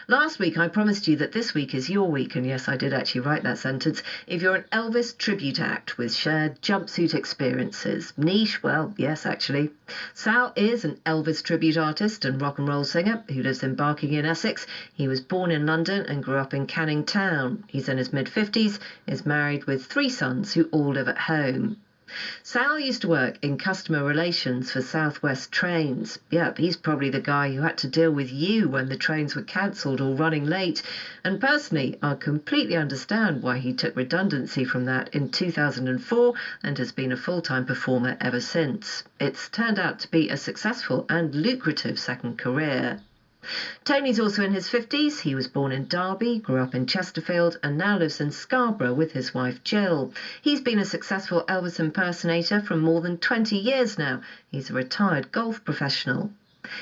Last week I promised you that this week is your week, and yes, I did actually write that sentence. If you're an Elvis tribute act with shared jumpsuit experiences. Niche? Well, yes, actually. Sal is an Elvis tribute artist and rock and roll singer who lives in Barking in Essex. He was born in London and grew up in Canning Town. He's in his mid-50s, is married with 3 sons who all live at home. Sal used to work in customer relations for South West Trains. Yep, he's probably the guy who had to deal with you when the trains were cancelled or running late. And personally, I completely understand why he took redundancy from that in 2004 and has been a full-time performer ever since. It's turned out to be a successful and lucrative second career. Tony's also in his 50s. He was born in Derby, grew up in Chesterfield, and now lives in Scarborough with his wife Jill. He's been a successful Elvis impersonator for more than 20 years now. He's a retired golf professional.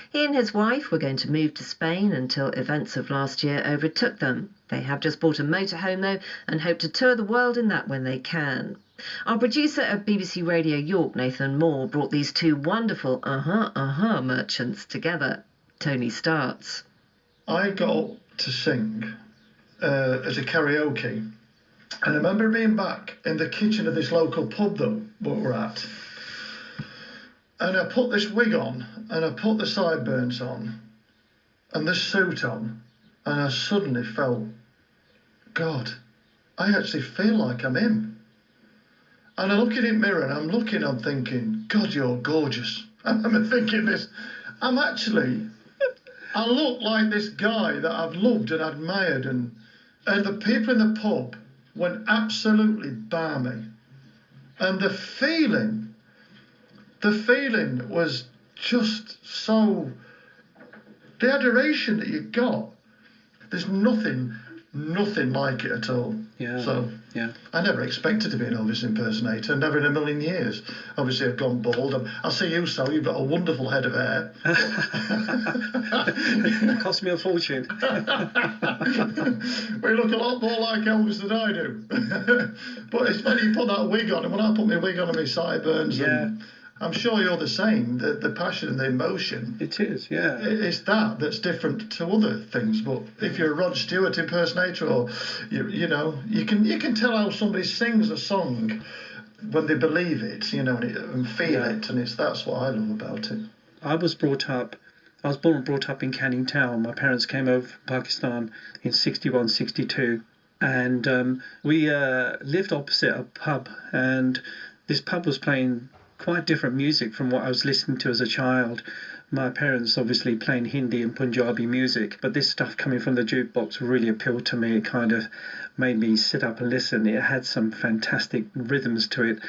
He and his wife were going to move to Spain until events of last year overtook them. They have just bought a motorhome, though, and hope to tour the world in that when they can. Our producer at BBC Radio York, Nathan Moore, brought these two wonderful merchants together. Tony starts. I got up to sing at a karaoke, and I remember being back in the kitchen of this local pub that we're at, and I put this wig on, and I put the sideburns on, and this suit on, and I suddenly felt, God, I actually feel like I'm him. And I look in the mirror, and I'm thinking, God, you're gorgeous. And I'm thinking this, I look like this guy that I've loved and admired, and the people in the pub went absolutely balmy. And the feeling was just so, the adoration that you got, there's nothing like it at all. Yeah. So yeah. I never expected to be an Elvis impersonator, never in a million years. Obviously, I've gone bald. I see you, Sal, you've got a wonderful head of hair. It cost me a fortune. We look a lot more like Elvis than I do. But it's funny you put that wig on, and when I put my wig on and my sideburns, and I'm sure you're the same. The passion and the emotion. It is, yeah. It's that's different to other things. But if you're a Rod Stewart impersonator, or you can tell how somebody sings a song when they believe it, and feel it, and that's what I love about it. I was born and brought up in Canning Town. My parents came over from Pakistan in 61, 62, and we lived opposite a pub, and this pub was playing quite different music from what I was listening to as a child. My parents obviously playing Hindi and Punjabi music, but this stuff coming from the jukebox really appealed to me. It kind of made me sit up and listen. It had some fantastic rhythms to it,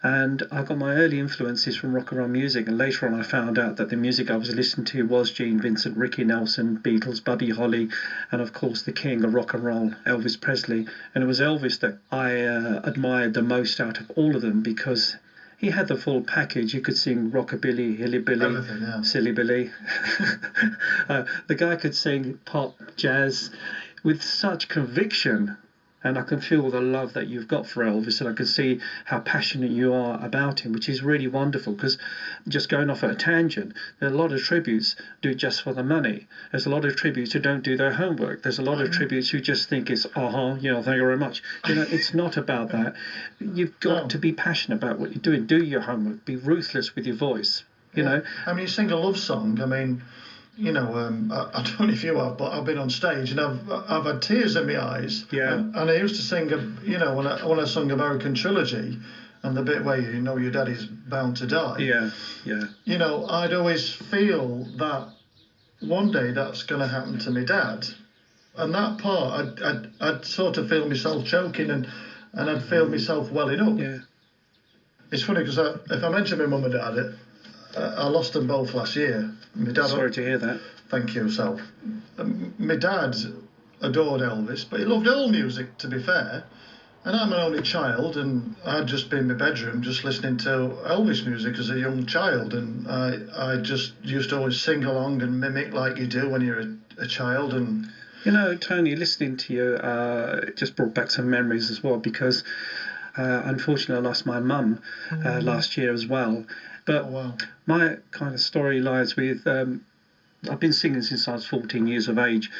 and I got my early influences from rock and roll music, and later on I found out that the music I was listening to was Gene Vincent, Ricky Nelson, Beatles, Buddy Holly, and of course the king of rock and roll, Elvis Presley. And it was Elvis that I admired the most out of all of them, because he had the full package. You could sing rockabilly, hillybilly, silly billy. The guy could sing pop, jazz with such conviction. And I can feel the love that you've got for Elvis, and I can see how passionate you are about him, which is really wonderful. Because just going off at a tangent, there are a lot of tributes do it just for the money. There's a lot of tributes who don't do their homework. There's a lot of tributes who just think it's, thank you very much. It's not about that. You've got to be passionate about what you're doing. Do your homework. Be ruthless with your voice. You know. I mean, you sing a love song. I mean, I don't know if you have, but I've been on stage and I've had tears in my eyes. Yeah. And I used to sing, when I sung American Trilogy, and the bit where your daddy's bound to die. Yeah, yeah. I'd always feel that one day that's going to happen to my dad, and that part I'd sort of feel myself choking, and I'd feel myself welling up. Yeah. It's funny because if I mention my mum and dad, I lost them both last year. My dad, sorry to hear that. Thank you, Sal. My dad adored Elvis, but he loved all music, to be fair. And I'm an only child, and I'd just been in my bedroom just listening to Elvis music as a young child. And I just used to always sing along and mimic like you do when you're a child. And Tony, listening to you just brought back some memories as well, because unfortunately I lost my mum last year as well. But my kind of story lies with, I've been singing since I was 14 years of age.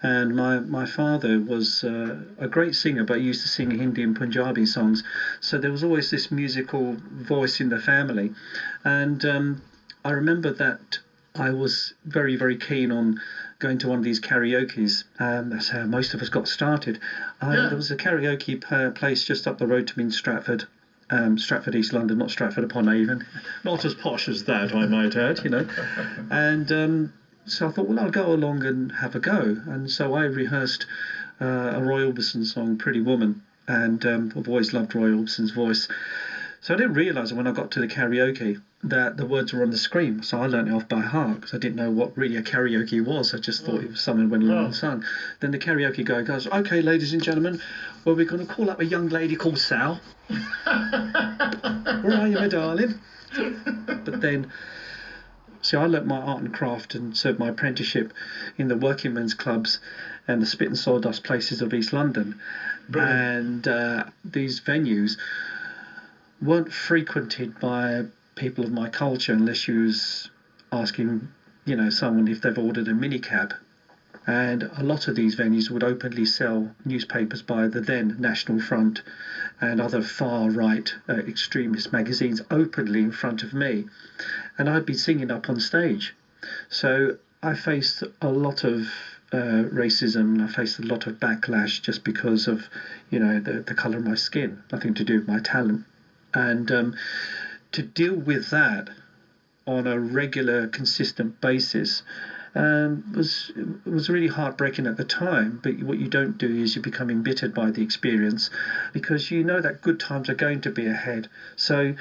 And my father was a great singer, but he used to sing Hindi and Punjabi songs. So there was always this musical voice in the family. And I remember that I was very, very keen on going to one of these karaokes. That's how most of us got started. There was a karaoke place just up the road to me in Stratford. Stratford, East London, not Stratford upon Avon. Not as posh as that, I might add, And so I thought, well, I'll go along and have a go. And so I rehearsed a Roy Orbison song, Pretty Woman. And I've always loved Roy Orbison's voice. So I didn't realise when I got to the karaoke that the words were on the screen. So I learnt it off by heart because I didn't know what really a karaoke was. I just thought it was someone went along and sung. Then the karaoke guy goes, OK, ladies and gentlemen, well, we're going to call up a young lady called Sal. Where are you, my darling? But then, see, I learnt my art and craft and served my apprenticeship in the working men's clubs and the spit and sawdust places of East London. Brilliant. And these venues weren't frequented by people of my culture unless you was asking, someone if they've ordered a minicab. And a lot of these venues would openly sell newspapers by the then National Front and other far-right extremist magazines openly in front of me. And I'd be singing up on stage. So I faced a lot of racism. I faced a lot of backlash just because of, the colour of my skin, nothing to do with my talent. And to deal with that on a regular, consistent basis was really heartbreaking at the time. But what you don't do is you become embittered by the experience because you know that good times are going to be ahead. So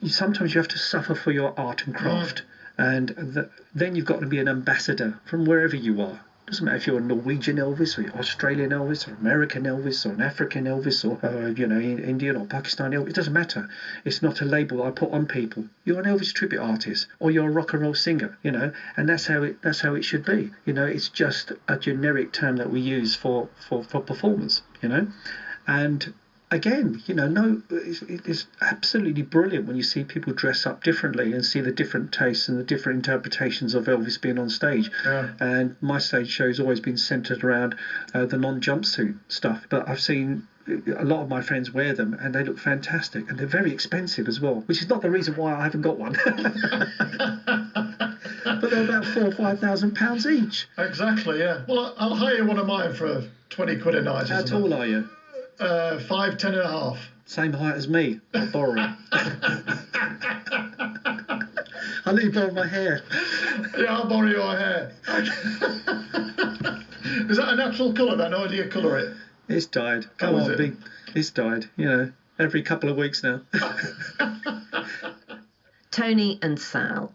sometimes you have to suffer for your art and craft. And then you've got to be an ambassador from wherever you are. Doesn't matter if you're a Norwegian Elvis or Australian Elvis or American Elvis or an African Elvis or Indian or Pakistani Elvis. It doesn't matter. It's not a label I put on people. You're an Elvis tribute artist or you're a rock and roll singer, and that's how it should be. It's just a generic term that we use for performers, and again, it's absolutely brilliant when you see people dress up differently and see the different tastes and the different interpretations of Elvis being on stage. Yeah. And my stage show has always been centred around the non-jumpsuit stuff. But I've seen a lot of my friends wear them and they look fantastic. And they're very expensive as well, which is not the reason why I haven't got one. But they're about £4,000 or £5,000 each. Exactly, yeah. Well, I'll hire one of mine for 20 quid a night. How tall are you? 5'10" and a half. Same height as me. I'll borrow it. I'll let you borrow my hair. Yeah, I'll borrow your hair. Is that a natural colour then, or do you colour it? It's dyed. Come on, big. It's dyed. Every couple of weeks now. Tony and Sal.